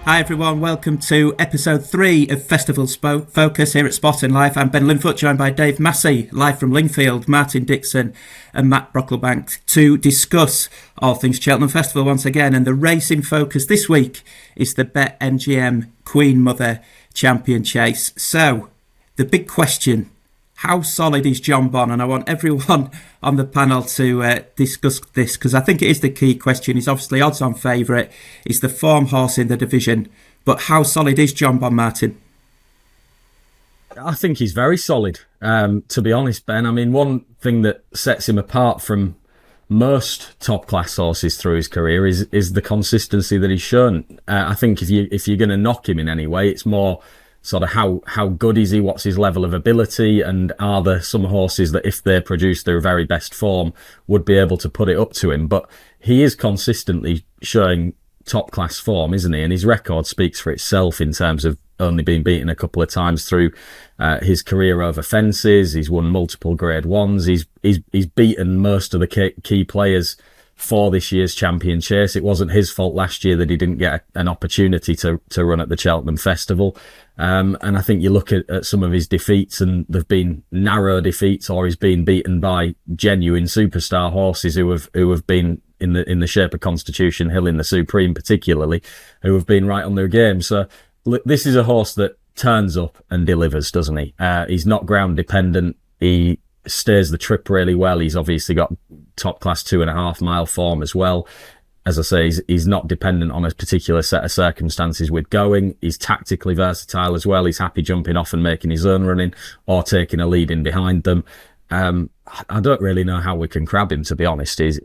Hi everyone, welcome to episode 3 of Festival Focus here at Spotting Life. I'm Ben Linfoot, joined by Dave Massey, live from Lingfield, Martin Dixon and Matt Brocklebank, to discuss all things Cheltenham Festival once again. And the race in focus this week is the BetMGM Queen Mother Champion Chase. So, the big question: how solid is John Bon? And I want everyone on the panel to discuss this, because I think it is the key question. He's obviously odds-on favourite. He's the form horse in the division. But how solid is John Bon, Martin? I think he's very solid, to be honest, Ben. I mean, one thing that sets him apart from most top-class horses through his career is the consistency that he's shown. I think if you're going to knock him in any way, it's more sort of how good is he, what's his level of ability, and are there some horses that if they produce their very best form would be able to put it up to him. But he is consistently showing top class form, isn't he? And his record speaks for itself in terms of only being beaten a couple of times through his career over fences. He's won multiple grade ones. He's beaten most of the key players for this year's champion chase. It wasn't his fault last year that he didn't get an opportunity to run at the Cheltenham Festival. And I think you look at some of his defeats, and they've been narrow defeats, or he's been beaten by genuine superstar horses who have been in the shape of Constitution Hill in the Supreme particularly, who have been right on their game. So this is a horse that turns up and delivers, doesn't he? He's not ground dependent. He stays the trip really well. He's obviously got top class 2.5 mile form as well. As I say, he's not dependent on a particular set of circumstances with going. He's tactically versatile as well. He's happy jumping off and making his own running, or taking a lead in behind them. I don't really know how we can crab him, to be honest. And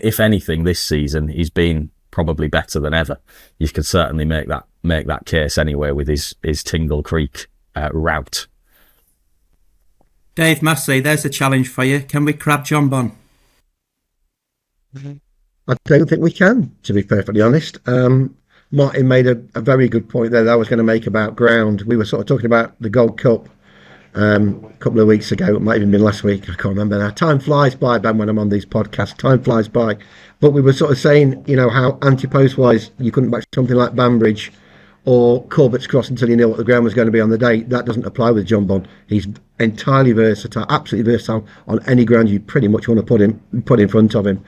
if anything, this season he's been probably better than ever. You could certainly make that case anyway with his Tingle Creek route. Dave Massey, there's a challenge for you. Can we crab John Bon? I don't think we can, to be perfectly honest. Martin made a very good point there that I was going to make about ground. We were sort of talking about the Gold Cup a couple of weeks ago. It might have even been last week. I can't remember now. Time flies by, Ben, when I'm on these podcasts. Time flies by. But we were sort of saying, how anti-post-wise you couldn't back something like Banbridge or Corbett's Cross until you knew what the ground was going to be on the day. That doesn't apply with John Bon. He's entirely versatile, absolutely versatile on any ground you pretty much want to put in front of him.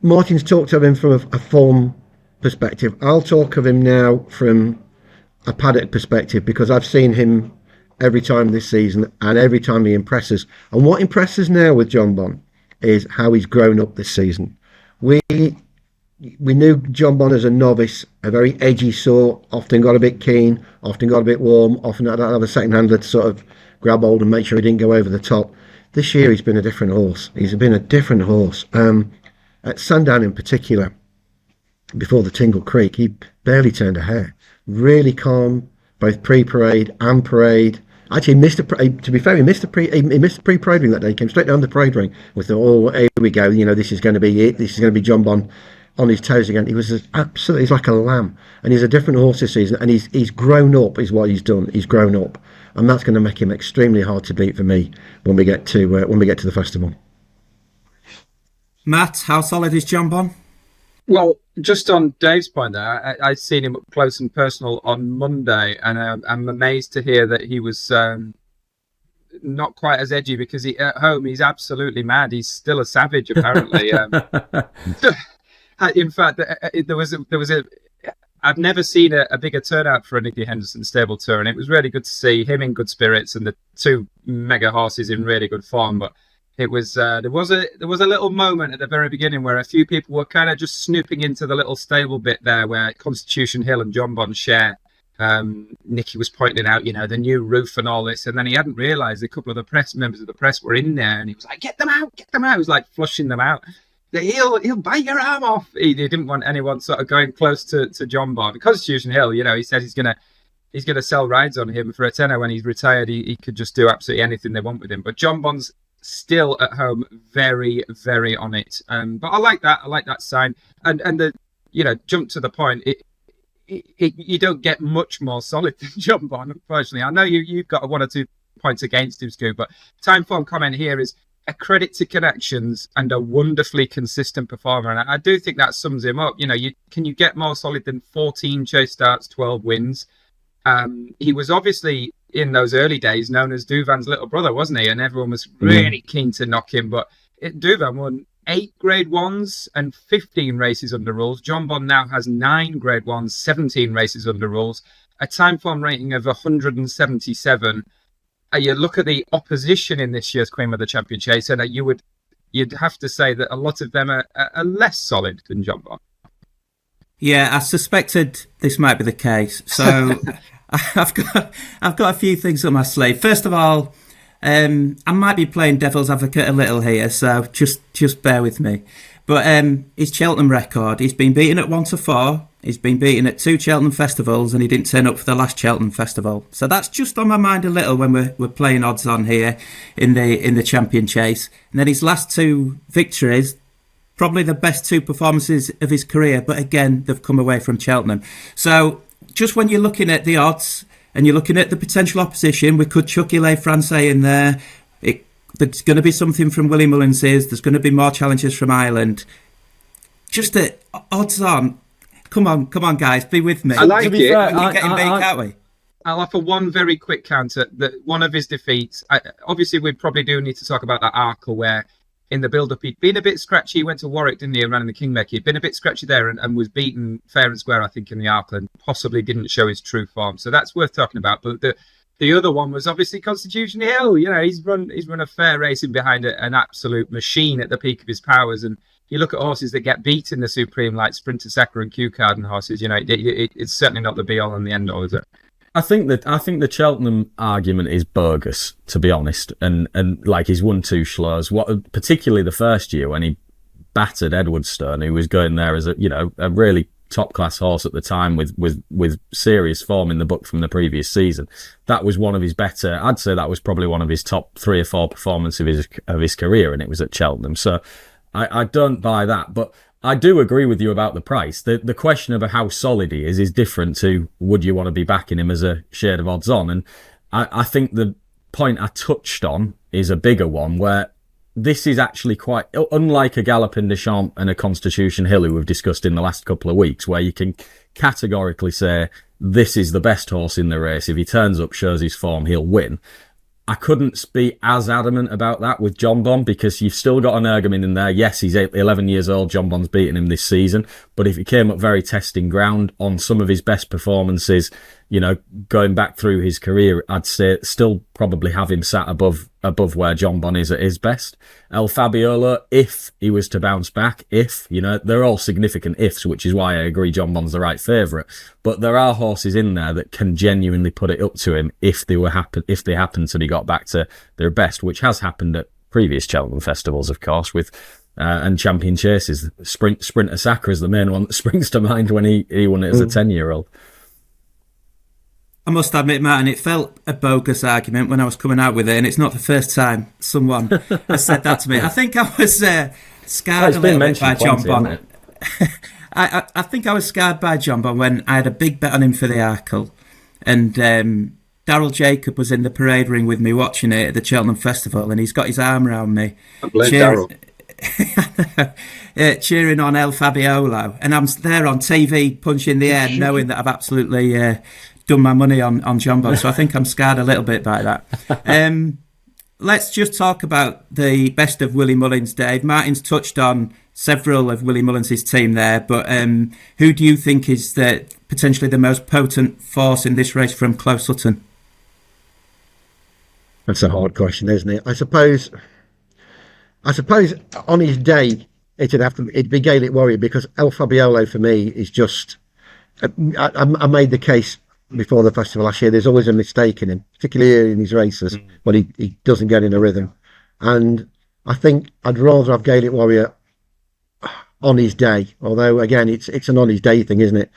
Martin's talked of him from a form perspective. I'll talk of him now from a paddock perspective, because I've seen him every time this season, and every time he impresses. And what impresses now with John Bon is how he's grown up this season. We knew John Bon as a novice, a very edgy sort, often got a bit keen, often got a bit warm, often had to have a second handler to sort of grab hold and make sure he didn't go over the top. This year he's been a different horse. He's been a different horse. At Sandown in particular, before the Tingle Creek, he barely turned a hair. Really calm, both pre-parade and parade. Actually, to be fair, he missed the pre-parade ring that day. He came straight down the parade ring with here we go. This is going to be it. This is going to be John Bon on his toes again. He's like a lamb, and he's a different horse this season. And he's grown up, is what he's done. He's grown up, and that's going to make him extremely hard to beat for me when we get to the festival. Matt, how solid is John Bon? Well, just on Dave's point there, I've seen him up close and personal on Monday, and I'm amazed to hear that he was not quite as edgy, because at home he's absolutely mad. He's still a savage, apparently. In fact, there was a I've never seen a bigger turnout for a Nicky Henderson stable tour, and it was really good to see him in good spirits and the two mega horses in really good form. But it was there was a little moment at the very beginning where a few people were kind of just snooping into the little stable bit there where Constitution Hill and John Bon share. Nicky was pointing out, the new roof and all this, and then he hadn't realised a couple of the members of the press were in there, and he was like, "Get them out! Get them out!" He was like flushing them out. He'll bite your arm off. He didn't want anyone sort of going close to John Bon. Constitution Hill, he said he's gonna sell rides on him for a tenner when he's retired. He could just do absolutely anything they want with him. But John Bon's still at home, very, very on it. But I like that. I like that sign. And the jump to the point. You don't get much more solid than John Bon, unfortunately. I know you've got 1 or 2 points against him, Scoop, but time form comment here is a credit to connections and a wonderfully consistent performer. And I do think that sums him up. Can you get more solid than 14 chase starts, 12 wins? He was obviously in those early days known as Douvan's little brother, wasn't he? And everyone was really keen to knock him. But Douvan won 8 Grade 1s and 15 races under rules. John Bond now has 9 Grade 1s, 17 races under rules, a time form rating of 177. You look at the opposition in this year's Queen of the Champion Chase, and you'd have to say that a lot of them are less solid than John Bond. Yeah, I suspected this might be the case. So I've got a few things up my sleeve. First of all, I might be playing devil's advocate a little here, so just bear with me. But his Cheltenham record, he's been beaten at 1-4. He's been beaten at 2 Cheltenham festivals, and he didn't turn up for the last Cheltenham festival. So that's just on my mind a little when we're playing odds on here in the champion chase. And then his last 2 victories, probably the best 2 performances of his career, but again, they've come away from Cheltenham. So just when you're looking at the odds and you're looking at the potential opposition, we could chuck Le Francais in there. There's going to be something from Willie Mullins's. There's going to be more challenges from Ireland. Just the odds on. Come on, guys, be with me. I like it. We're getting big, aren't we? I'll offer one very quick counter. That one of his defeats, obviously we probably do need to talk about that Arkle where in the build-up he'd been a bit scratchy. He went to Warwick, didn't he, and ran in the Kingmaker. He'd been a bit scratchy there and was beaten fair and square, I think, in the Arkle and possibly didn't show his true form. So that's worth talking about. But the other one was obviously Constitution Hill. He's run a fair racing behind an absolute machine at the peak of his powers. And you look at horses that get beat in the Supreme, like Sprinter Sacre and Q Card and horses. It's certainly not the be all and the end all, is it? I think the Cheltenham argument is bogus, to be honest, and like he's won 2 Schlurs. Particularly the first year when he battered Edwardstone, who was going there as a really top class horse at the time with serious form in the book from the previous season. That was one of his better. I'd say that was probably one of his top 3 or 4 performances of his career, and it was at Cheltenham. So I don't buy that, but I do agree with you about the price. The question of how solid he is different to would you want to be backing him as a shade of odds on. And I think the point I touched on is a bigger one where this is actually quite, unlike a Galloping Deschamps and a Constitution Hill who we've discussed in the last couple of weeks, where you can categorically say this is the best horse in the race. If he turns up, shows his form, he'll win. I couldn't be as adamant about that with John Bond because you've still got an Ergamin in there. Yes, he's 11 years old. John Bond's beaten him this season. But if he came up very testing ground on some of his best performances, going back through his career, I'd say still probably have him sat above where John Bond is at his best. El Fabiolo, if he was to bounce back, they're all significant ifs, which is why I agree John Bond's the right favourite. But there are horses in there that can genuinely put it up to him if they happen to be got back to their best, which has happened at previous Cheltenham festivals, of course, with and champion chases. Sprinter Sacre is the main one that springs to mind when he won it as a 10-year-old. I must admit, Martin, it felt a bogus argument when I was coming out with it, and it's not the first time someone has said that to me. I think I was scarred a little bit by John Bond. I think I was scarred by John Bond when I had a big bet on him for the Arkle, and Daryl Jacob was in the parade ring with me watching it at the Cheltenham Festival, and he's got his arm around me. I blame Daryl. Cheering on El Fabiolo, and I'm there on TV punching the air knowing that I've absolutely done my money on John Bond, so I think I'm scarred a little bit by that. Let's just talk about the best of Willie Mullins, Dave. Martin's touched on several of Willie Mullins' team there, but who do you think is potentially the most potent force in this race from Close Sutton? That's a hard question, isn't it? I suppose on his day it'd be Gaelic Warrior, because El Fabiolo for me is just. I made the case before the festival last year. There's always a mistake in him, particularly in his races when he doesn't get in a rhythm, and I think I'd rather have Gaelic Warrior on his day. Although again, it's an on his day thing, isn't it?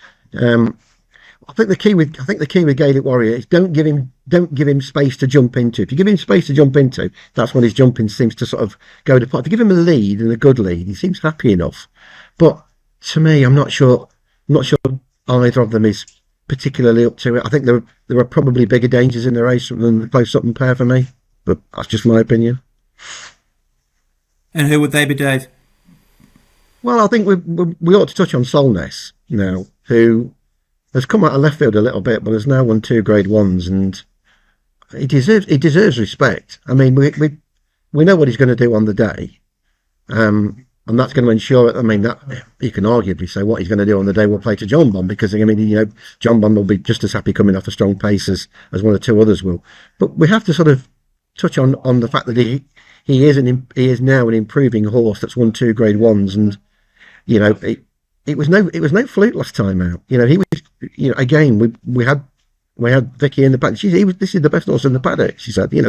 I think the key with Gaelic Warrior is don't give him space to jump into. If you give him space to jump into, that's when his jumping seems to sort of go to pot. If you give him a lead, and a good lead, he seems happy enough. But to me, I'm not sure either of them is particularly up to it. I think there are probably bigger dangers in the race than the Close Sutton pair for me, but that's just my opinion. And who would they be, Dave? Well, I think we ought to touch on Solness now, who has come out of left field a little bit, but has now won 2 Grade Ones, and he deserves respect. I mean, we know what he's going to do on the day, and that's going to ensure. I mean, that you can arguably say what he's going to do on the day will play to John Bond, because I mean, John Bond will be just as happy coming off a strong pace as one or two others will. But we have to sort of touch on the fact that he is now an improving horse that's won 2 Grade Ones, and it was no fluke last time out. He was. Again, we had Vicky in the paddock. This is the best horse in the paddock, she said. He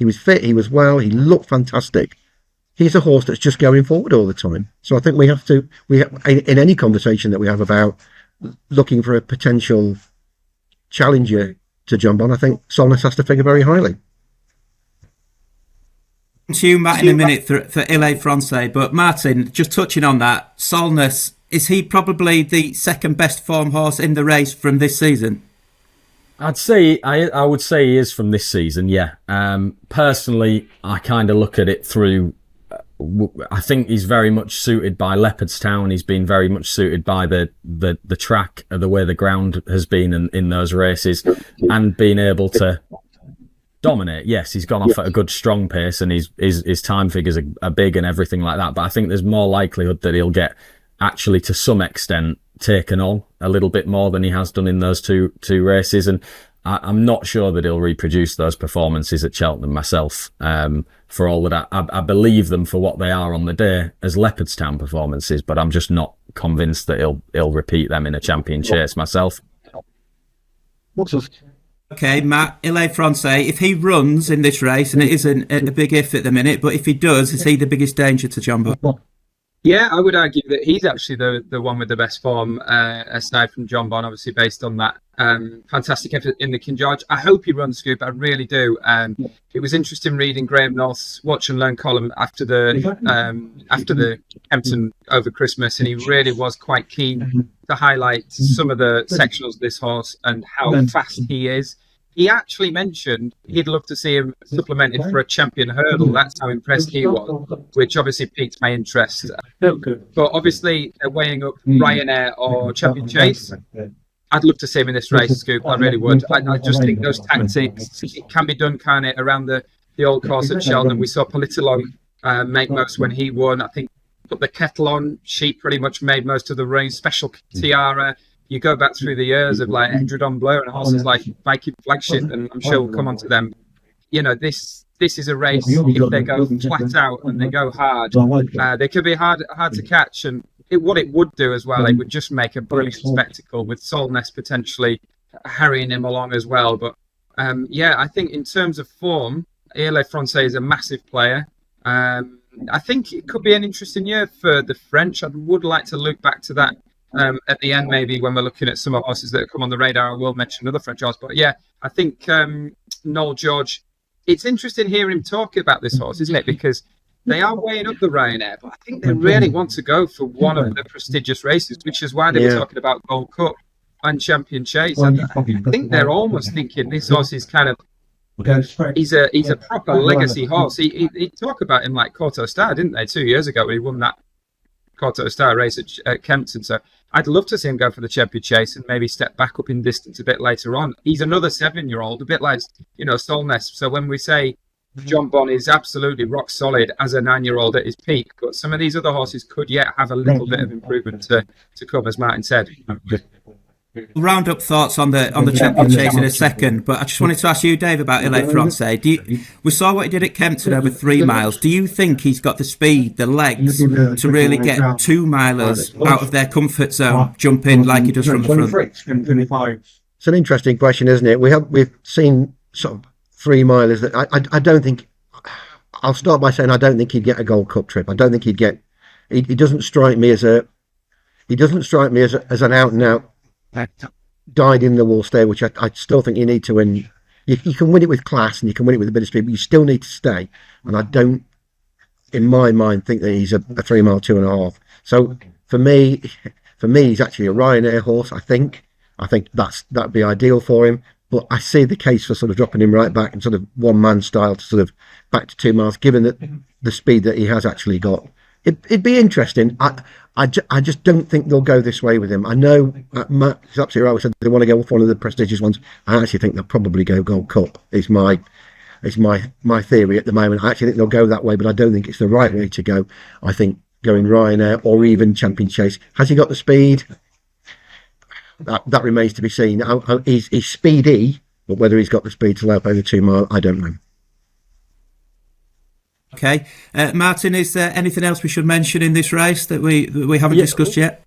was fit, he was well, he looked fantastic. He's a horse that's just going forward all the time. So I think we have in any conversation that we have about looking for a potential challenger to John Bond, I think Solness has to figure very highly. To you, Matt, in a minute for Il Francais, but Martin, just touching on that, Solness, is he probably the second best form horse in the race from this season? I'd say I would say he is from this season. Yeah. Personally, I kind of look at it through. I think he's very much suited by Leopardstown. He's been very much suited by the track, the way the ground has been in those races, and being able to dominate. Yes, he's gone off at a good strong pace, and his time figures are big and everything like that. But I think there's more likelihood that he'll get actually to some extent taken on a little bit more than he has done in those two races, and I'm not sure that he'll reproduce those performances at Cheltenham myself. For all that I believe them for what they are on the day as Leopardstown performances, but I'm just not convinced that he'll repeat them in a champion chase myself. Okay, Matt, Il Francais, if he runs in this race, and it isn't a big if at the minute, but if he does, is he the biggest danger to John Bond? Yeah, I would argue that he's actually the one with the best form, aside from John Bond, obviously based on that fantastic effort in the King George. I hope he runs, Scoop. I really do. It was interesting reading Graham North's Watch and Learn column after the Kempton over Christmas, and he really was quite keen to highlight some of the sectionals of this horse and how fast he is. He actually mentioned he'd love to see him supplemented for a champion hurdle. That's how impressed he was, which obviously piqued my interest. But obviously, they're weighing up Ryanair or Champion Chase. I'd love to see him in this race, Scoop. I really would. I just think those tactics, it can be done, can't it, around the old course at Cheltenham. We saw Politilog make most when he won. I think put the kettle on. She pretty much made most of the race. Special Tiara. You go back through the years of like Edredon Blur and horses like Viking Flagship, and I'm sure we'll come on to them. This is a race. If they go flat out and they go hard, they could be hard to catch. And what it would do as well, it would just make a brilliant spectacle with Solness potentially harrying him along as well. But I think in terms of form, Il Francais is a massive player. I think it could be an interesting year for the French. I would like to look back to that. At the end, maybe when we're looking at some horses that have come on the radar, I will mention another French horse. But yeah, I think Noel George, it's interesting hearing him talk about this horse, isn't it? Because they are weighing up the Ryanair, but I think they really want to go for one of the prestigious races, which is why they were talking about Gold Cup and Champion Chase. And I think they're almost thinking this horse is kind of, he's a proper legacy horse. He talked about him like Courto Star, didn't they, 2 years ago when he won that Courto Star race at Kempton. So I'd love to see him go for the Champion Chase and maybe step back up in distance a bit later on. He's another 7-year-old, a bit like, Solness. So when we say John Bond is absolutely rock solid as a 9-year-old at his peak, but some of these other horses could yet have a little bit of improvement to come, as Martin said. We'll round up thoughts on the Champion Chase in a second, but I just wanted to ask you, Dave, about Il Francais. We saw what he did at Kempton over 3 miles. Do you think he's got the speed, the legs, to really get 2-milers out of their comfort zone, jumping like he does from the front? It's an interesting question, isn't it? We've seen sort of 3-milers that I don't think. I'll start by saying I don't think he'd get a Gold Cup trip. I don't think he'd get. He doesn't strike me as a. He doesn't strike me as an out and out. Died in the wall stay, which I still think you need to win. You can win it with class and you can win it with a bit of speed, but you still need to stay. And I don't, in my mind, think that he's a 3 mile 2.5. So for me, he's actually a Ryanair horse. I think that'd be ideal for him. But I see the case for sort of dropping him right back in sort of one man style to sort of back to 2 miles, given that the speed that he has actually got. It'd be interesting. I just don't think they'll go this way with him. I know Matt is absolutely right. Said they want to go with one of the prestigious ones. I actually think they'll probably go Gold Cup. Is my theory at the moment. I actually think they'll go that way, but I don't think it's the right way to go. I think going Ryanair or even Champion Chase. Has he got the speed? That remains to be seen. He's speedy, but whether he's got the speed to lap over 2 mile, I don't know. Okay, Martin, is there anything else we should mention in this race that we haven't discussed yet?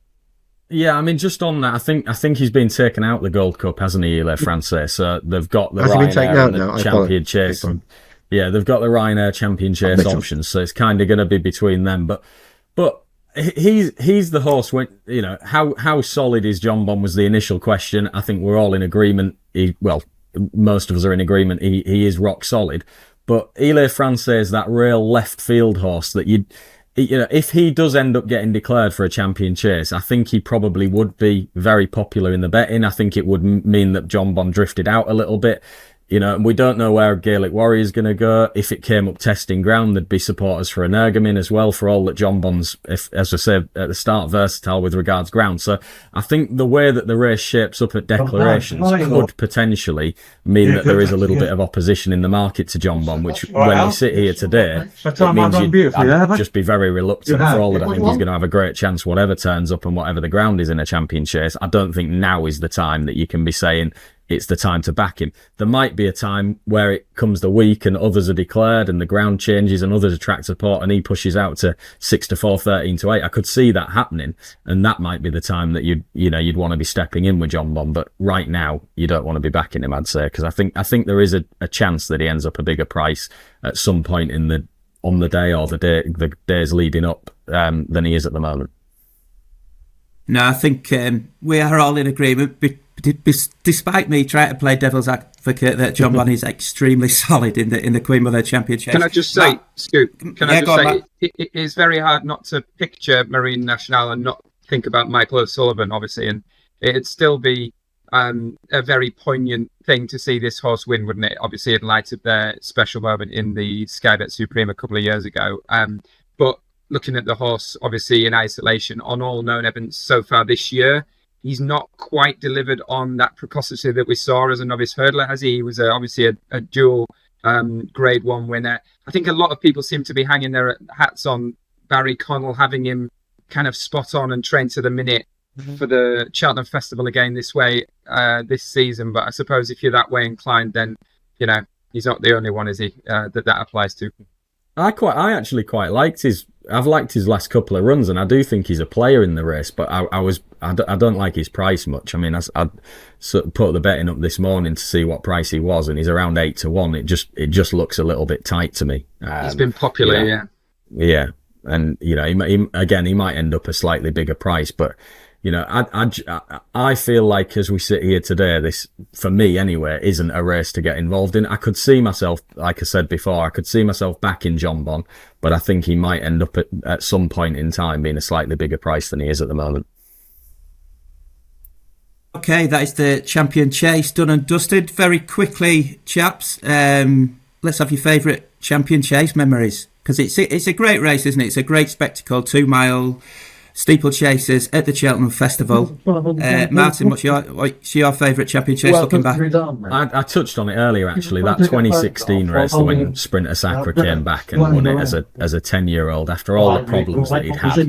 Yeah, I mean, just on that, I think he's been taken out the Gold Cup, hasn't he, Le Francais? So they've got the Ryanair and the Champion Chase. Yeah, they've got the Ryanair Champion Chase options, so it's kind of going to be between them. But he's the horse. When how solid is John Bon was the initial question. I think we're all in agreement. Most of us are in agreement. He is rock solid. But Le Francais is that real left field horse that if he does end up getting declared for a Champion Chase, I think he probably would be very popular in the betting. I think it would mean that John Bon drifted out a little bit. And we don't know where Gaelic Warrior is going to go. If it came up testing ground, there'd be supporters for Energumen as well, for all that John Bon's, as I said at the start, versatile with regards ground. So I think the way that the race shapes up at declarations could potentially mean that there is a little bit of opposition in the market to John Bon, which when we sit here today, it means I'd just be very reluctant for all that. I think he's going to have a great chance whatever turns up and whatever the ground is in a Champion Chase. I don't think now is the time that you can be saying it's the time to back him. There might be a time where it comes the week and others are declared and the ground changes and others attract support and he pushes out to 6-4, 13-8. I could see that happening, and that might be the time that you'd want to be stepping in with John Bon. But right now, you don't want to be backing him, I'd say, because I think there is a chance that he ends up a bigger price at some point on the day or the days leading up than he is at the moment. No, I think we are all in agreement. Despite me trying to play devil's advocate, that John Bon is extremely solid in the Queen Mother Championship. Can I just say, Scoop? It is very hard not to picture Marine Nationale and not think about Michael O'Sullivan, obviously, and it'd still be a very poignant thing to see this horse win, wouldn't it? Obviously, in light of their special moment in the Sky Bet Supreme a couple of years ago. But looking at the horse, obviously in isolation, on all known evidence so far this year, he's not quite delivered on that precocity that we saw as a novice hurdler, has he? He was obviously a dual Grade 1 winner. I think a lot of people seem to be hanging their hats on Barry Connell, having him kind of spot on and train to the minute for the Cheltenham Festival again this way this season. But I suppose if you're that way inclined, then he's not the only one, is he? That applies to. I actually quite liked I've liked his last couple of runs, and I do think he's a player in the race. But I don't like his price much. I mean, I sort of put the betting up this morning to see what price he was, and he's around 8-1. It just looks a little bit tight to me. He's been popular, yeah, and he might end up a slightly bigger price, but. I feel like as we sit here today, this, for me anyway, isn't a race to get involved in. I could see myself, like I said before, back in John Bon, but I think he might end up at some point in time being a slightly bigger price than he is at the moment. Okay, that is the Champion Chase done and dusted. Very quickly, chaps, let's have your favourite Champion Chase memories, because it's a great race, isn't it? It's a great spectacle, 2 mile steeplechasers at the Cheltenham Festival. Martin, what's your favourite Champion Chase looking back? I touched on it earlier, actually. That 2016 race when Sprinter Sacre came back and won it as a 10-year-old after all the problems that he'd had.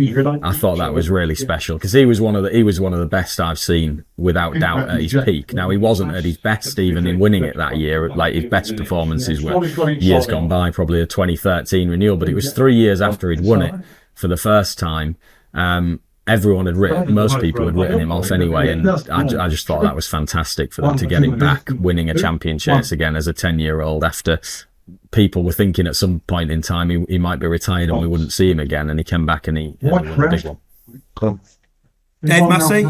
I thought that was really special because he was one of the best I've seen without doubt at his peak. Now, he wasn't at his best even in winning it that year. Like, his best performances were years gone by, probably a 2013 renewal, but it was 3 years after he'd won it for the first time. Most people had written him off anyway, and I just thought that was fantastic for them to get him back winning a Champion Chase again as a 10-year-old after people were thinking at some point in time he might be retired and we wouldn't see him again, and he came back and he won a big one. Dave Massey?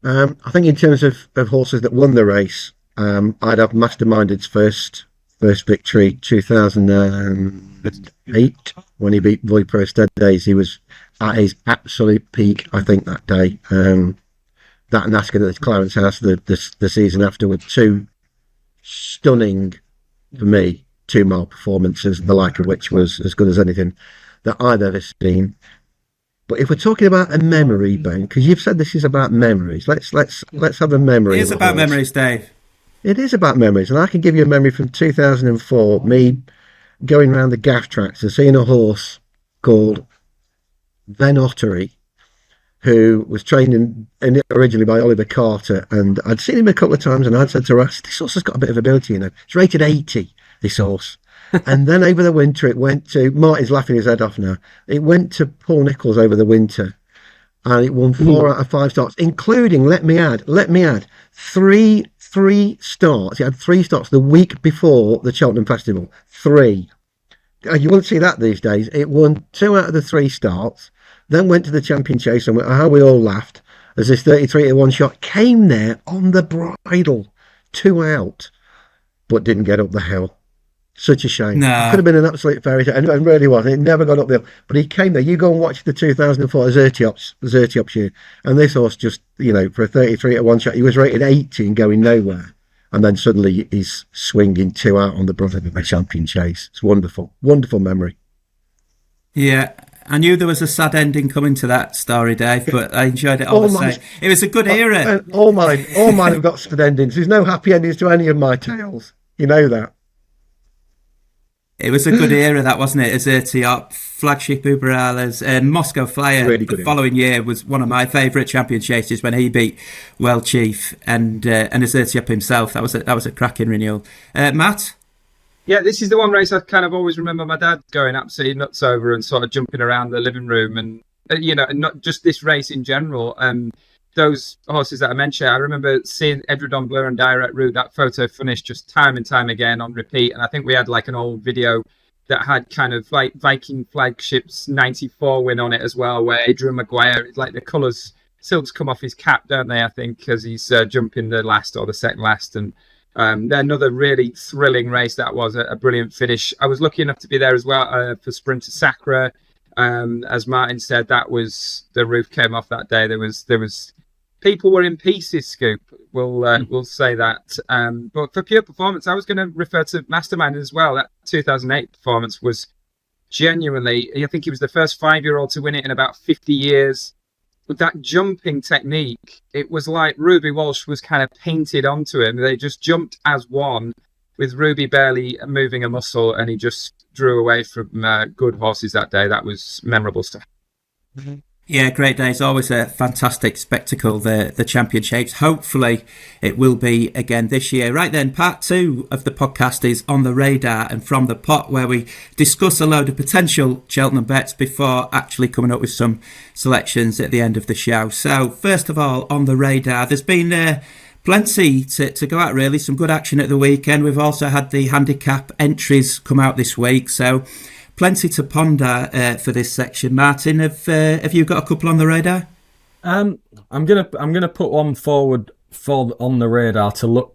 I think in terms of horses that won the race, I'd have Masterminded's first victory, 2008, when he beat Voipro Steadays. He was at his absolute peak, I think, that day. That and Ascot at Clarence House the season after were two stunning 2 mile performances, the like of which was as good as anything that I've ever seen. But if we're talking about a memory, Ben, because you've said this is about memories, let's have a memory. It is about memories, Dave. It is about memories, and I can give you a memory from 2004. Me going around the gaff tracks and seeing a horse called Ben Ottery, who was trained in originally by Oliver Carter, and I'd seen him a couple of times, and I'd said to Russ, this horse has got a bit of ability, It's rated 80, this horse. And then over the winter, it went to, Martin's laughing his head off now, it went to Paul Nicholls over the winter, and it won 4 out of 5 starts, including, let me add, three starts. It had 3 starts the week before the Cheltenham Festival. 3. You won't see that these days. It won 2 out of the 3 starts, then went to the Champion Chase, and how we all laughed as this 33 to 1 shot came there on the bridle, 2 out, but didn't get up the hill. Such a shame. No. It could have been an absolute fairy tale, and really was. It never got up the hill, but he came there. You go and watch the 2004 Zertiops year, and this horse just, for a 33 to 1 shot, he was rated 80 and going nowhere. And then suddenly he's swinging 2 out on the brother of a Champion Chase. It's wonderful. Wonderful memory. Yeah, I knew there was a sad ending coming to that story, Dave, but I enjoyed it all the same. It was a good era. All mine have got sad endings. There's no happy endings to any of my tales. You know that. It was a good era, that, wasn't it? Azertiop, Flagship Uberales, Moscow Flyer. Really the following year was one of my favourite Champion Chases when he beat Well Chief and Azertiop himself. That was a cracking renewal. Matt? Yeah, this is the one race I kind of always remember my dad going absolutely nuts over and sort of jumping around the living room, and not just this race in general. Those horses that I mentioned, I remember seeing Edredon Bleu and Direct Route, that photo finish just time and time again on repeat. And I think we had like an old video that had kind of like Viking Flagship's 94 win on it as well, where Adrian Maguire, like the colours still come off his cap, don't they? I think, as he's jumping the last or the second last. And another really thrilling race. That was a brilliant finish. I was lucky enough to be there as well for Sprinter Sacra. As Martin said, that was, the roof came off that day. There was people were in pieces, Scoop. We'll say that. But for pure performance, I was going to refer to Mastermind as well. That 2008 performance was genuinely, I think he was the first 5-year-old to win it in about 50 years. With that jumping technique, it was like Ruby Walsh was kind of painted onto him. They just jumped as one, with Ruby barely moving a muscle, and he just drew away from good horses that day. That was memorable stuff. Mm-hmm. Yeah, great day. It's always a fantastic spectacle, the Champion Shapes. Hopefully it will be again this year. Right then, part 2 of the podcast is On the Radar and From the Pot, where we discuss a load of potential Cheltenham bets before actually coming up with some selections at the end of the show. So first of all, On the Radar, there's been plenty to go at, really. Some good action at the weekend. We've also had the handicap entries come out this week, so plenty to ponder for this section. Martin, have you got a couple on the radar? I'm gonna put one forward for On the Radar to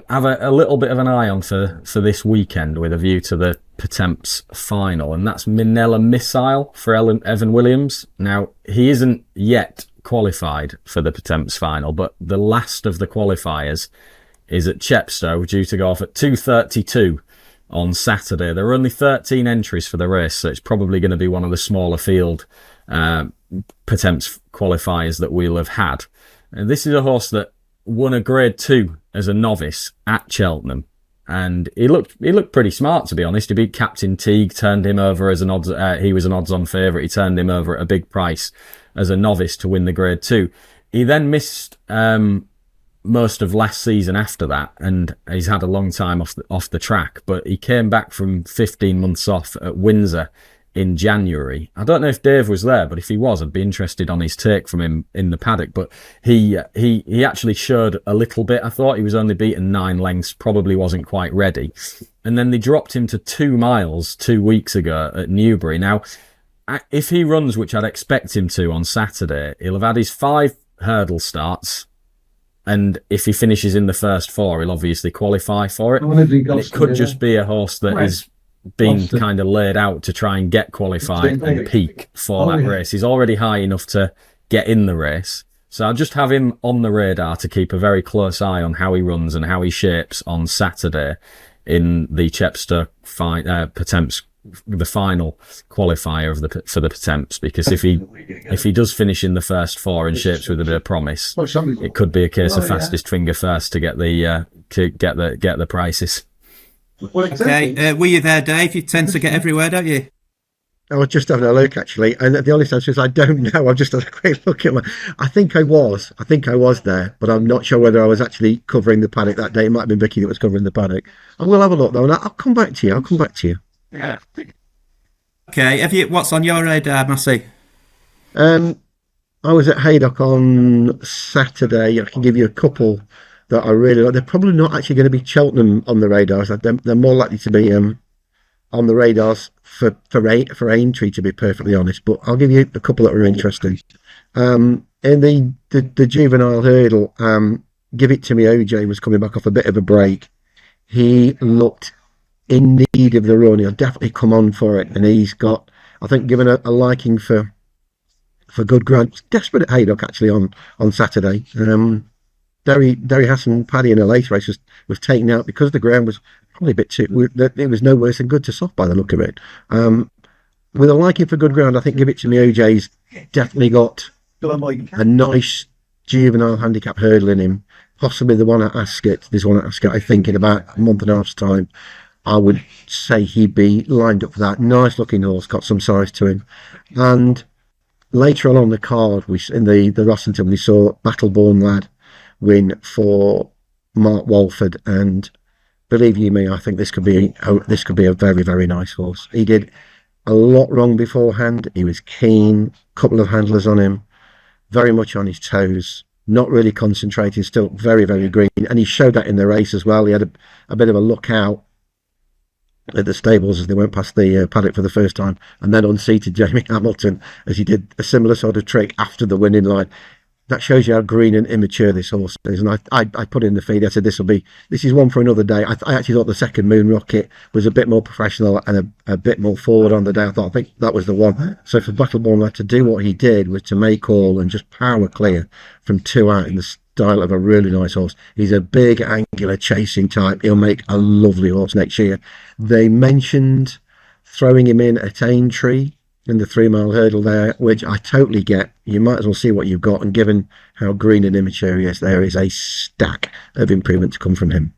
have a little bit of an eye on for this weekend with a view to the Pertemps final, and that's Minella Missile for Evan Williams. Now, he isn't yet qualified for the Pertemps final, but the last of the qualifiers is at Chepstow, due to go off at 2:32 on Saturday. There are only 13 entries for the race, so it's probably going to be one of the smaller field Pertemps qualifiers that we'll have had. And this is a horse that won a Grade 2 as a novice at Cheltenham, and he looked pretty smart, to be honest. He beat Captain Teague, turned him over as an odds. He was an odds-on favourite. He turned him over at a big price as a novice to win the Grade 2. He then missed most of last season after that, and he's had a long time off the track, but he came back from 15 months off at Windsor in January. I don't know if Dave was there, but if he was, I'd be interested on his take from him in the paddock. But he actually showed a little bit. I thought he was only beaten 9 lengths, probably wasn't quite ready. And then they dropped him to 2 miles 2 weeks ago at Newbury. Now, if he runs, which I'd expect him to on Saturday, he'll have had his 5 hurdle starts, and if he finishes in the first 4, he'll obviously qualify for it. And it could just be a horse that is being kind of laid out to try and get qualified and peak for that race. He's already high enough to get in the race. So I'll just have him on the radar to keep a very close eye on how he runs and how he shapes on Saturday. in the Chepstow Pertemps, the final qualifier for the Pertemps, because if he does finish in the first 4 in shapes with a bit of promise, it could be a case of fastest finger first to get the prices. Okay, were you there, Dave? You tend to get everywhere, don't you? I was just having a look, actually, and the honest answer is I don't know. I've just had a quick look at I think I was there, but I'm not sure whether I was actually covering the paddock that day. It might have been Vicky that was covering the paddock. I will have a look though, and I'll come back to you. Yeah. Okay. What's on your radar, Massey? I was at Haydock on Saturday. I can give you a couple that I really like. They're probably not actually going to be Cheltenham on the radars. They're more likely to be on the radars for Aintree, to be perfectly honest. But I'll give you a couple that are interesting. In the juvenile hurdle, Give It To Me OJ was coming back off a bit of a break. He looked in need of the run. He'll definitely come on for it, and he's got, I think, given a liking for good ground. Desperate at Haydock actually on Saturday. Derry Hassan Paddy in a lace race was taken out because the ground was probably a bit too. It was no worse than good to soft by the look of it. With a liking for good ground, I think Give It To Me OJ's definitely got a nice juvenile handicap hurdle in him. Possibly the one at Ascot. There's one at Ascot, I think, in about a month and a half's time. I would say he'd be lined up for that. Nice looking horse, got some size to him. And later on the card, in the Rossington, we saw Battleborn Lad win for Mark Walford, and believe you me, I think this could be a very, very nice horse. He did a lot wrong beforehand. He was keen, couple of handlers on him, very much on his toes, not really concentrating, still very, very green, and he showed that in the race as well. He had a bit of a look out at the stables as they went past the paddock for the first time, and then unseated Jamie Hamilton as he did a similar sort of trick after the winning line. That shows you how green and immature this horse is. And I put in the feed, I said this is one for another day. I actually thought the second Moon Rocket was a bit more professional and a bit more forward on the day. I think that was the one. So for Battleborn Lad to do what he did was to make all and just power clear from 2 out in the style of a really nice horse. He's a big angular chasing type. He'll make a lovely horse next year. They mentioned throwing him in at Aintree in the 3 mile hurdle there, which I totally get. You might as well see what you've got, and given how green and immature he is, there is a stack of improvement to come from him.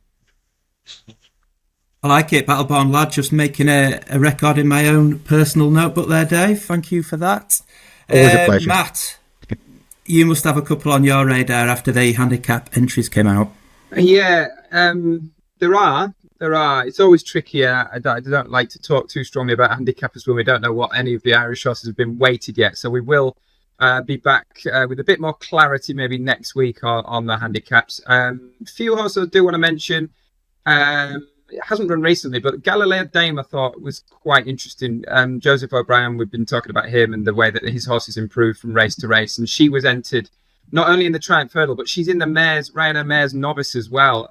I like it, Battleborn Lad, just making a record in my own personal notebook there, Dave. Thank you for that. Always a pleasure. Matt, you must have a couple on your radar after the handicap entries came out. Yeah, there are. It's always trickier. I don't like to talk too strongly about handicappers when we don't know what any of the Irish horses have been weighted yet. So we will be back with a bit more clarity maybe next week on the handicaps. Few horses I do want to mention. It hasn't run recently, but Galileo Dame I thought was quite interesting. Joseph O'Brien, we've been talking about him and the way that his horses improved from race to race. And she was entered not only in the Triumph Hurdle, but she's in the Ryanair Mares Novice as well.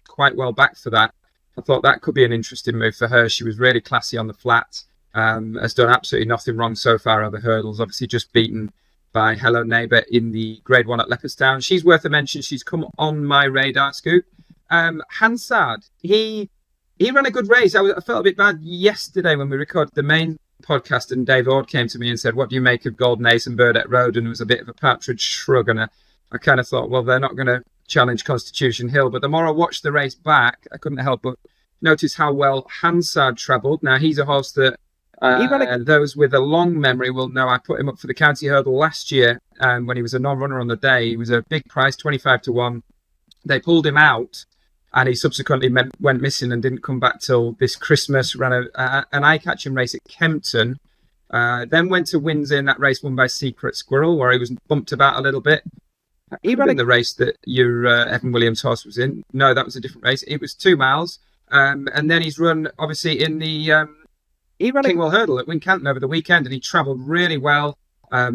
Quite well back for that. I thought that could be an interesting move for her. She was really classy on the flat. Has done absolutely nothing wrong so far over hurdles. Obviously just beaten by Hello Neighbour in the Grade 1 at Leopardstown. She's worth a mention. She's come on my radar, Scoop. Hansard, he ran a good race. I felt a bit bad yesterday when we recorded the main podcast, and Dave Ord came to me and said, what do you make of Golden Ace and Burdett Road? And it was a bit of a partridge shrug. And I kind of thought, well, they're not going to challenge Constitution Hill. But the more I watched the race back, I couldn't help but notice how well Hansard travelled. Now, he's a horse that those with a long memory will know I put him up for the county hurdle last year when he was a non-runner on the day. He was a big price, 25-1. They pulled him out, and he subsequently went missing and didn't come back till this Christmas. Ran an eye-catching race at Kempton. Then went to Windsor in that race won by Secret Squirrel, where he was bumped about a little bit. He ran in the race that your Evan Williams horse was in. No, that was a different race. It was 2 miles. And then he's run, obviously, in the Kingwell Hurdle at Wincanton over the weekend, and he travelled really well.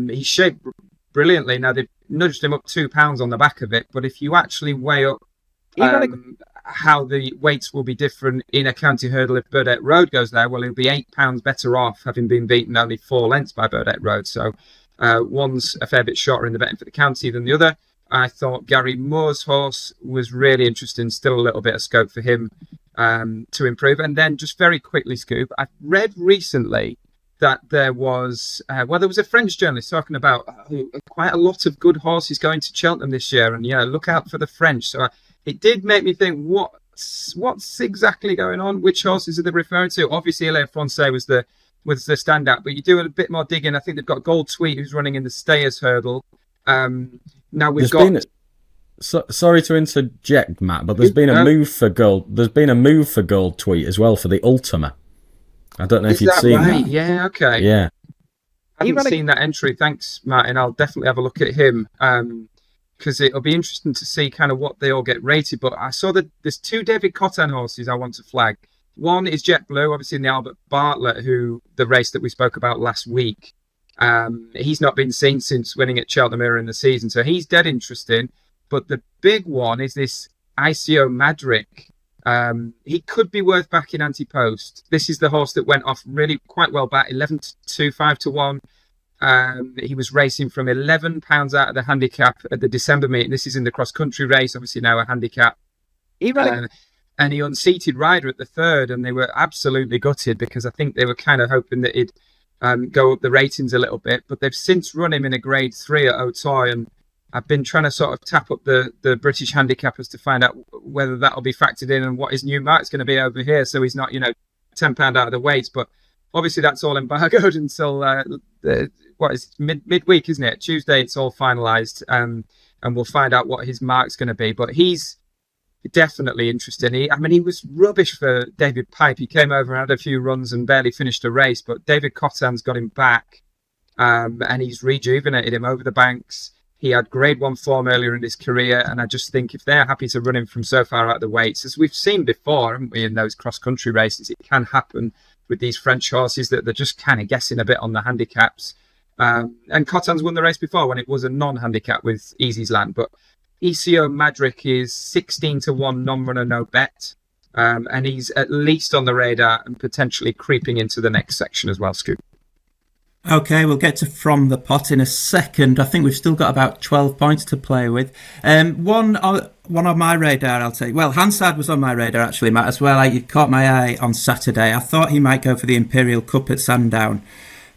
He shaped brilliantly. Now, they've nudged him up 2 pounds on the back of it, but if you actually weigh up how the weights will be different in a county hurdle if Burdett Road goes there, well, he'll be 8 pounds better off, having been beaten only 4 lengths by Burdett Road. So one's a fair bit shorter in the betting for the county than the other. I thought Gary Moore's horse was really interesting. Still a little bit of scope for him to improve. And then just very quickly, Scoop, I read recently that there was a French journalist talking about quite a lot of good horses going to Cheltenham this year, and look out for the French. So it did make me think, what's exactly going on? Which horses are they referring to? Obviously, Alain Francais was the standout, but you do a bit more digging. I think they've got Gold Tweet, who's running in the Stayers Hurdle. Now we've sorry to interject, Matt, but there's been a move for Gold. There's been a move for Gold Tweet as well for the Ultima. I don't know if you've seen that. Yeah, okay. Yeah. I haven't seen that entry. Thanks, Martin. I'll definitely have a look at him because it'll be interesting to see kind of what they all get rated. But I saw that there's 2 David Cotton horses I want to flag. One is Jet Blue, obviously in the Albert Bartlett, the race that we spoke about last week. He's not been seen since winning at Cheltenham earlier in the season, so he's dead interesting. But the big one is this ICO Madrick. He could be worth backing anti-post. This is the horse that went off really quite well back, 11-2, 5-1. He was racing from £11 out of the handicap at the December meeting. This is in the cross-country race, obviously now a handicap. And he unseated Ryder at the third, and they were absolutely gutted because I think they were kind of hoping that he'd go up the ratings a little bit. But they've since run him in a grade 3 at Auteuil, and I've been trying to sort of tap up the British handicappers to find out whether that'll be factored in and what his new mark's going to be over here, so he's not, £10 out of the weights. But obviously that's all embargoed until midweek, isn't it? Tuesday it's all finalised, and we'll find out what his mark's going to be. But he's definitely interesting. He was rubbish for David Pipe. He came over and had a few runs and barely finished a race, but David Cotton's got him back, and he's rejuvenated him over the banks. He had grade 1 form earlier in his career, and I just think if they're happy to run him from so far out of the weights, as we've seen before, haven't we, in those cross-country races, it can happen with these French horses that they're just kind of guessing a bit on the handicaps. And Cotton's won the race before when it was a non-handicap with Easy's Land, but ECO Madrick is 16-1 non-runner, no bet, and he's at least on the radar and potentially creeping into the next section as well, Scoop. Okay, we'll get to From the Pot in a second. I think we've still got about 12 points to play with. One on my radar, I'll tell you. Well, Hansard was on my radar, actually, Matt, as well. You caught my eye on Saturday. I thought he might go for the Imperial Cup at Sandown,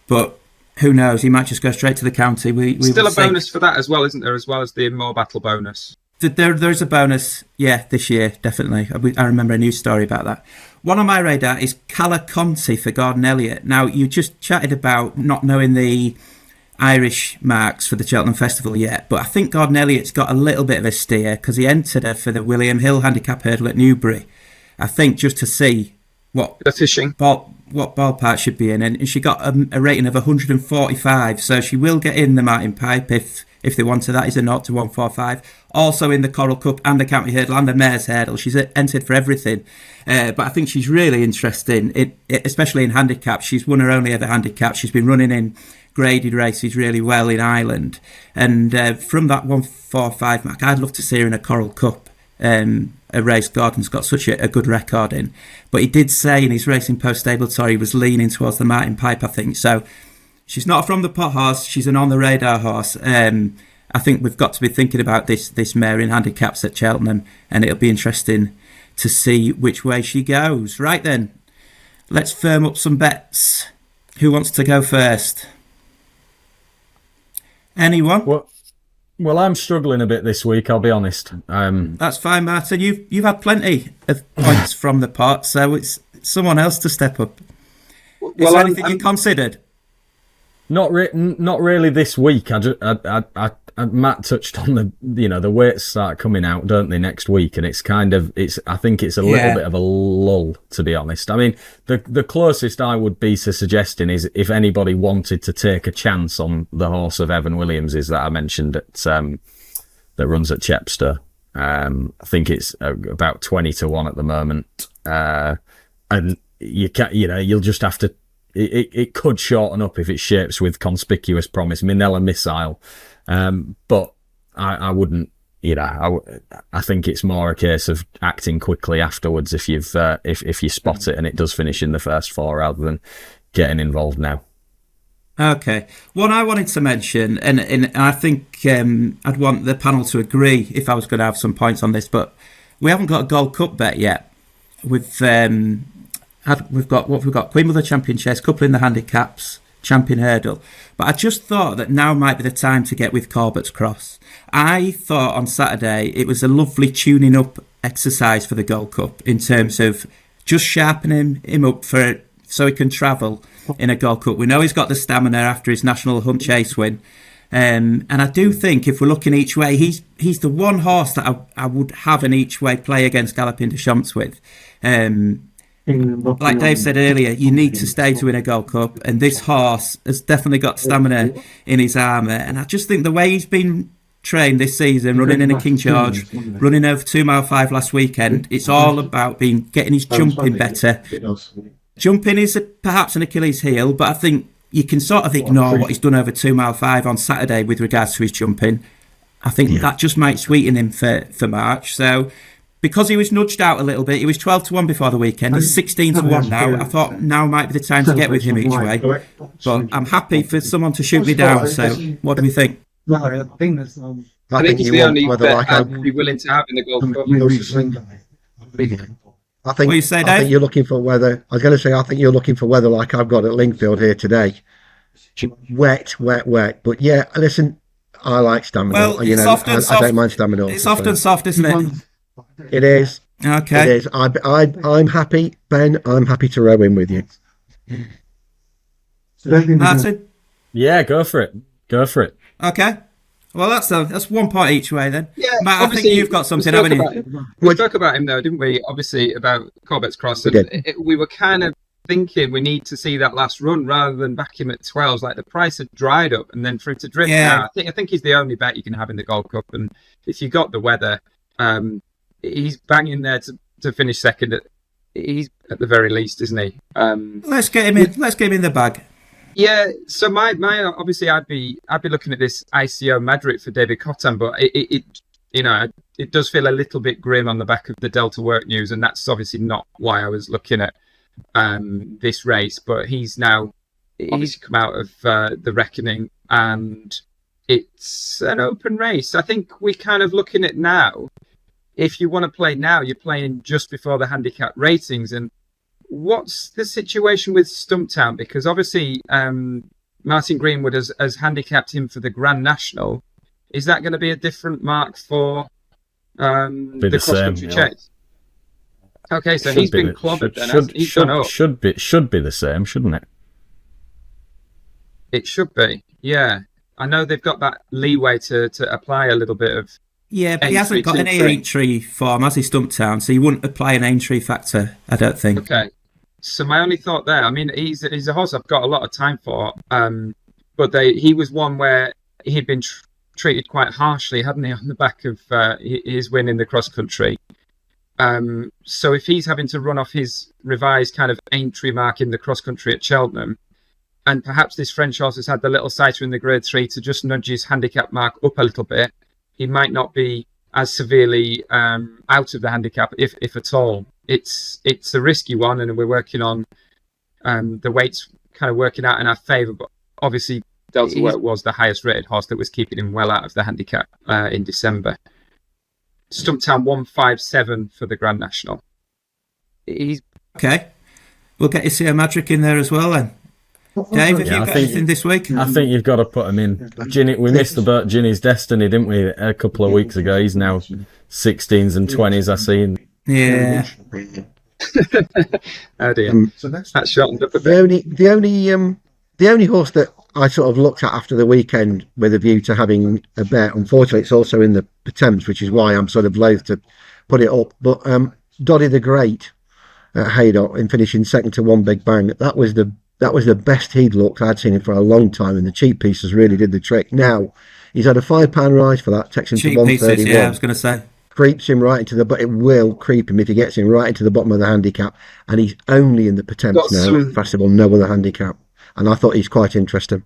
but who knows? He might just go straight to the county. We still a bonus for that as well, isn't there, as well as the More Battle bonus? There's a bonus, this year, definitely. I remember a news story about that. One on my radar is Cala Conti for Gordon Elliott. Now, you just chatted about not knowing the Irish marks for the Cheltenham Festival yet, but I think Gordon Elliott's got a little bit of a steer because he entered her for the William Hill Handicap Hurdle at Newbury. I think just to see what ballpark should be in, and she got a rating of 145, so she will get in the Martin Pipe if they wanted. That is a 0 to 145. Also in the Coral Cup and the County Hurdle and the Mares Hurdle. She's entered for everything. But I think she's really interesting, especially in handicap. She's won her only ever handicap. She's been running in graded races really well in Ireland. And from that 145 mark, I'd love to see her in a Coral Cup. A race Gordon's got such a good record in. But he did say in his Racing Post stable tour he was leaning towards the Martin Pipe, I think. So she's not from the pot horse. She's an on-the-radar horse. I think we've got to be thinking about this mare in handicaps at Cheltenham, and it'll be interesting to see which way she goes. Right then, let's firm up some bets. Who wants to go first? Anyone? Well, I'm struggling a bit this week, I'll be honest. That's fine, Martin. You've had plenty of points from the pot, so it's someone else to step up. Is there anything you considered? Not really this week. Matt touched on the weights start coming out, don't they, next week, and I think it's a little bit of a lull, to be honest. I mean, the closest I would be to suggesting is if anybody wanted to take a chance on the horse of Evan Williams's that I mentioned that runs at Chepstow. I think it's about 20-1 at the moment, and you'll just have to. It could shorten up if it shapes with Conspicuous Promise, Minella Missile, but I wouldn't. I think it's more a case of acting quickly afterwards if you spot it and it does finish in the first 4 rather than getting involved now. Okay, one I wanted to mention, and I think I'd want the panel to agree if I was going to have some points on this, but we haven't got a Gold Cup bet yet. we've got Queen Mother Champion Chase, couple in the handicaps, Champion Hurdle. But I just thought that now might be the time to get with Corbett's Cross. I thought on Saturday it was a lovely tuning up exercise for the Gold Cup in terms of just sharpening him up so he can travel in a Gold Cup. We know he's got the stamina after his National Hunt Chase win. And I do think if we're looking each way, he's the one horse that I would have an each way play against Galloping de Champs with. Like Dave said earlier, you need to stay to win a Gold Cup, and this horse has definitely got stamina in his armour. And I just think the way he's been trained this season, running in a King George, running over 2 Mile 5 last weekend, it's all about getting his jumping better. Jumping is perhaps an Achilles heel, but I think you can sort of ignore what he's done over 2 Mile 5 on Saturday with regards to his jumping. I think that just might sweeten him for March. So because he was nudged out a little bit, he was 12-1 before the weekend, he's 16-1 now. I thought now might be the time to get with him each way. But I'm happy for someone to shoot me down, so what do we think? I think it's the only bet I'd be willing to have in the Gold Cup. I think, what you say, Dave? I think you're looking for weather. I was going to say, I think you're looking for weather like I've got at Lingfield here today. Wet. But yeah, listen, I like stamina. Well, I don't mind stamina. It's soft and soft, isn't it? It is. Okay. It is. I'm happy, Ben. I'm happy to row in with you. Martin? Yeah, go for it. Okay. Well, that's 1 point each way then. Yeah, Matt, I think you've got something, haven't you? We spoke about him though, didn't we? Obviously about Corbett's Cross. And we were kind of thinking we need to see that last run rather than back him at 12s. Like the price had dried up, and then for him to drift now, I think he's the only bet you can have in the Gold Cup. And if you got the weather, he's banging there to finish second. He's at the very least, isn't he? Let's get him in. Let's get him in the bag. Yeah, so my obviously I'd be looking at this ICO Madrid for David Cotton, but it does feel a little bit grim on the back of the Delta Work news, and that's obviously not why I was looking at this race. But he's come out of the reckoning, and it's an open race. I think we're kind of looking at now. If you want to play now, you're playing just before the handicap ratings. And what's the situation with Stumptown? Because obviously Martin Greenwood has handicapped him for the Grand National. Is that going to be a different mark for the cross-country chase? Okay, so he's been clobbered then. He's gone up. Should be the same, shouldn't it? It should be, yeah. I know they've got that leeway to apply a little bit of... Yeah, but he hasn't got any entry form, has he, Stumptown? So you wouldn't apply an entry factor, I don't think. Okay. So my only thought there, I mean, he's a horse I've got a lot of time for, but he was one where he'd been treated quite harshly, hadn't he, on the back of his win in the cross-country. So if he's having to run off his revised kind of entry mark in the cross-country at Cheltenham, and perhaps this French horse has had the little sighter in the Grade 3 to just nudge his handicap mark up a little bit, he might not be as severely out of the handicap, if at all. It's a risky one, and we're working on the weights kind of working out in our favour. But obviously, Delta Work was the highest rated horse that was keeping him well out of the handicap in December. Stumptown 157 for the Grand National. Okay. We'll get ICO Madrid in there as well then. Dave, have you got anything this week? I think you've got to put him in. We missed about Ginny's Destiny, didn't we, a couple of weeks ago? He's now 16s and 20s, I see. Yeah. Oh dear. That's shortened up a bit. The only horse that I sort of looked at after the weekend with a view to having a bet, unfortunately, it's also in the Pertemps, which is why I'm sort of loath to put it up. But Doddy the Great at Haydock in finishing second to One Big Bang, that was the best he'd looked. I'd seen him for a long time, and the cheap pieces really did the trick. Now, he's had a £5 rise for that, takes him to 131. Pieces, yeah, I was going to say. Creeps him right into but it will creep him if he gets him right into the bottom of the handicap. And he's only in the Pertemps now, Festival, no other handicap. And I thought he's quite interesting.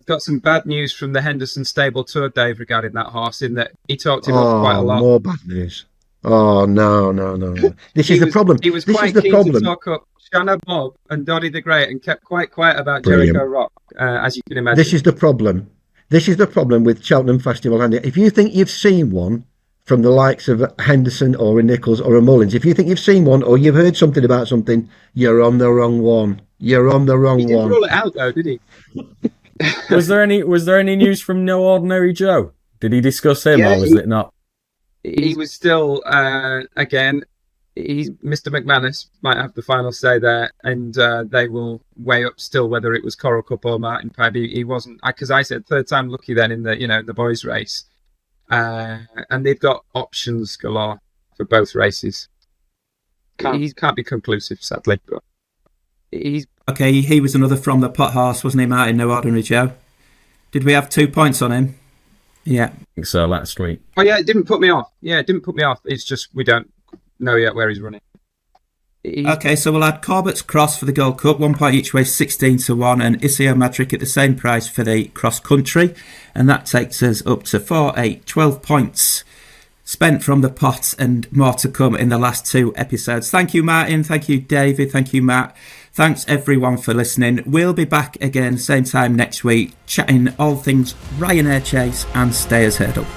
Got some bad news from the Henderson Stable Tour, Dave, regarding that horse, in that he talked him up quite a lot. More bad news. Oh, no. This is the problem. He was quite keen to talk up Shanna Bob and Doddy the Great and kept quite quiet about Jericho Rock, as you can imagine. This is the problem with Cheltenham Festival. And if you think you've seen one, from the likes of Henderson or a Nichols or a Mullins. If you think you've seen one or you've heard something about something, you're on the wrong one. You're on the wrong He didn't one. rule it out though, did he? Was there any news from No Ordinary Joe? Did he discuss him, Yeah, or was it not? He was still again. Mr. McManus might have the final say there, and they will weigh up still whether it was Coral Cup or Martin Pad. He wasn't, because I said third time lucky then in the boys race, and they've got options galore for both races. He can't be conclusive, sadly, but he's Okay, he was another from the pot horse, wasn't he, Martin? No Ordinary Joe. Did we have 2 points on him? Yeah. I think so last week. Oh yeah, it didn't put me off. It's just we don't know yet where he's running. Okay, so we'll add Corbett's Cross for the Gold Cup, 1 point each way, 16-1, and Isio Madrick at the same price for the cross country, and that takes us up to 4, 8, 12 points spent from the pot, and more to come in the last 2 episodes. Thank you, Martin. Thank you, David. Thank you, Matt. Thanks everyone for listening. We'll be back again same time next week, chatting all things Ryanair Chase and Stayers Hurdle.